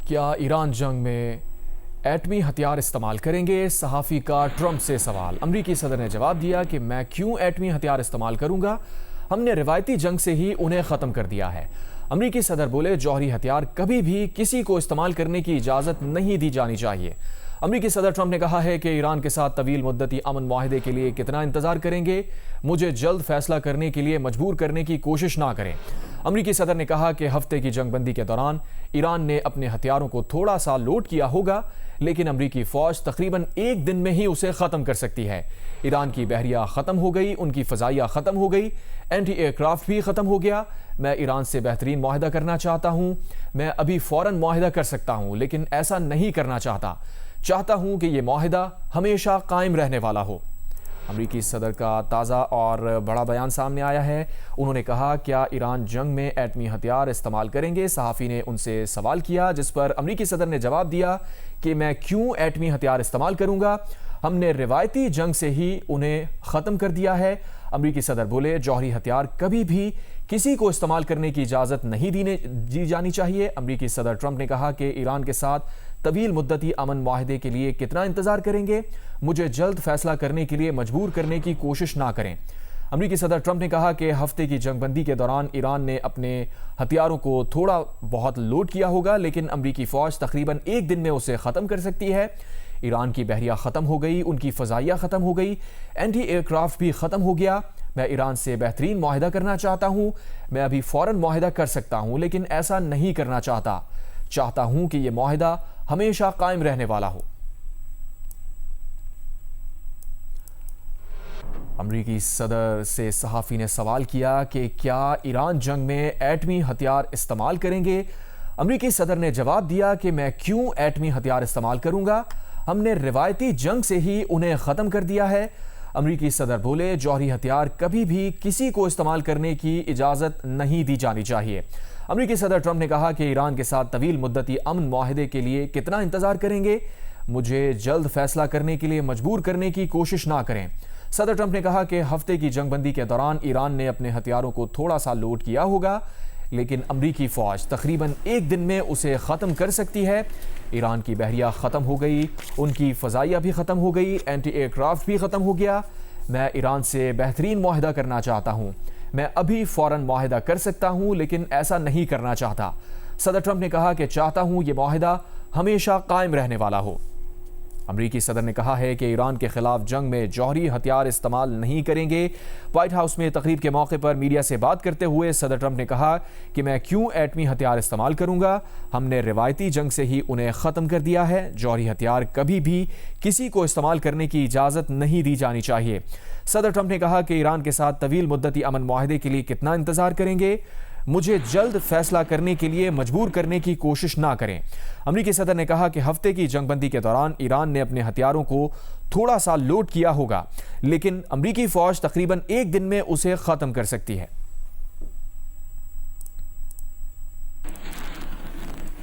क्या ईरान जंग में एटमी हथियार इस्तेमाल करेंगे? सहाफ़ी का ट्रंप से सवाल। अमरीकी सदर ने जवाब दिया कि मैं क्यों एटमी हथियार इस्तेमाल करूंगा, हमने रिवायती जंग से ही उन्हें ख़त्म कर दिया है। अमरीकी सदर बोले, जौहरी हथियार कभी भी किसी को इस्तेमाल करने की इजाज़त नहीं दी जानी चाहिए। अमरीकी सदर ट्रंप ने कहा है कि ईरान के साथ तवील मुद्दती अमन मुआहदे के लिए कितना इंतजार करेंगे, मुझे जल्द फैसला करने के लिए मजबूर करने की कोशिश ना करें। अमरीकी सदर ने कहा कि हफ्ते की जंगबंदी के दौरान ईरान ने अपने हथियारों को थोड़ा सा लोड किया होगा, लेकिन अमरीकी फौज तकरीबन एक दिन में ही उसे ख़त्म कर सकती है। ईरान की बहरिया ख़त्म हो गई, उनकी फ़ज़ाइया ख़त्म हो गई, एंटी एयरक्राफ्ट भी ख़त्म हो गया। मैं ईरान से बेहतरीन मुआहदा करना चाहता हूँ। मैं अभी फ़ौरन मुआहदा कर सकता हूँ, लेकिन ऐसा नहीं करना चाहता हूँ कि यह मुआहदा हमेशा कायम रहने वाला हो। अमरीकी सदर का ताज़ा और बड़ा बयान सामने आया है। उन्होंने कहा, क्या ईरान जंग में एटमी हथियार इस्तेमाल करेंगे? सहाफ़ी ने उनसे सवाल किया, जिस पर अमरीकी सदर ने जवाब दिया कि मैं क्यों एटमी हथियार इस्तेमाल करूंगा, हमने रिवायती जंग से ही उन्हें ख़त्म कर दिया है। अमरीकी सदर बोले, जौहरी हथियार कभी भी किसी को इस्तेमाल करने की इजाज़त नहीं दी जानी चाहिए। अमरीकी सदर ट्रंप ने कहा कि ईरान के साथ तवील मुद्दती अमन मुआहदे के लिए कितना इंतजार करेंगे, मुझे जल्द फैसला करने के लिए मजबूर करने की कोशिश ना करें। अमरीकी सदर ट्रंप ने कहा कि हफ्ते की जंगबंदी के दौरान ईरान ने अपने हथियारों को थोड़ा बहुत लोड किया होगा, लेकिन अमरीकी फौज तकरीबन एक दिन में उसे ख़त्म कर सकती है। ईरान की बहरिया ख़त्म हो गई, उनकी फ़ज़ाइया ख़त्म हो गई, एंटी एयरक्राफ्ट भी ख़त्म हो गया। मैं ईरान से बेहतरीन मुआहदा करना चाहता हूँ। मैं अभी फ़ौरन मुआहदा कर सकता हूँ, लेकिन ऐसा नहीं करना चाहता हूँ कि यह मुआहदा हमेशा कायम रहने वाला हो। अमरीकी सदर से सहाफ़ी ने सवाल किया कि क्या ईरान जंग में एटमी हथियार इस्तेमाल करेंगे? अमरीकी सदर ने जवाब दिया कि मैं क्यों एटमी हथियार इस्तेमाल करूंगा, हमने रिवायती जंग से ही उन्हें ख़त्म कर दिया है। अमरीकी सदर बोले, जौहरी हथियार कभी भी किसी को इस्तेमाल करने की इजाज़त नहीं दी जानी चाहिए। अमरीकी सदर ट्रंप ने कहा कि ईरान के साथ तवील मुद्दती अमन मुआहदे के लिए कितना इंतजार करेंगे, मुझे जल्द फैसला करने के लिए मजबूर करने की कोशिश ना करें। सदर ट्रंप ने कहा कि हफ्ते की जंगबंदी के दौरान ईरान ने अपने हथियारों को थोड़ा सा लोड किया होगा, लेकिन अमरीकी फौज तकरीबन एक दिन में उसे ख़त्म कर सकती है। ईरान की बहरिया ख़त्म हो गई, उनकी फ़ज़ाइया भी ख़त्म हो गई, एंटी एयरक्राफ्ट भी ख़त्म हो गया। मैं ईरान से बेहतरीन मुआहदा करना चाहता हूँ। मैं अभी फ़ौरन मुआहदा कर सकता हूँ, लेकिन ऐसा नहीं करना चाहता। सदर ट्रंप ने कहा कि चाहता हूँ ये मुआहदा हमेशा कायम रहने वाला हो। अमरीकी सदर ने कहा है कि ईरान के खिलाफ जंग में जौहरी हथियार इस्तेमाल नहीं करेंगे। व्हाइट हाउस में तकरीब के मौके पर मीडिया से बात करते हुए सदर ट्रंप ने कहा कि मैं क्यों एटमी हथियार इस्तेमाल करूंगा, हमने रिवायती जंग से ही उन्हें ख़त्म कर दिया है। जौहरी हथियार कभी भी किसी को इस्तेमाल करने की इजाज़त नहीं दी जानी चाहिए। सदर ट्रंप ने कहा कि ईरान के साथ तवील मुद्दती अमन मुआहदे के लिए कितना इंतजार करेंगे, मुझे जल्द फैसला करने के लिए मजबूर करने की कोशिश ना करें। अमरीकी सदर ने कहा कि हफ्ते की जंगबंदी के दौरान ईरान ने अपने हथियारों को थोड़ा सा लोड किया होगा, लेकिन अमरीकी फौज तकरीबन एक दिन में उसे ख़त्म कर सकती है।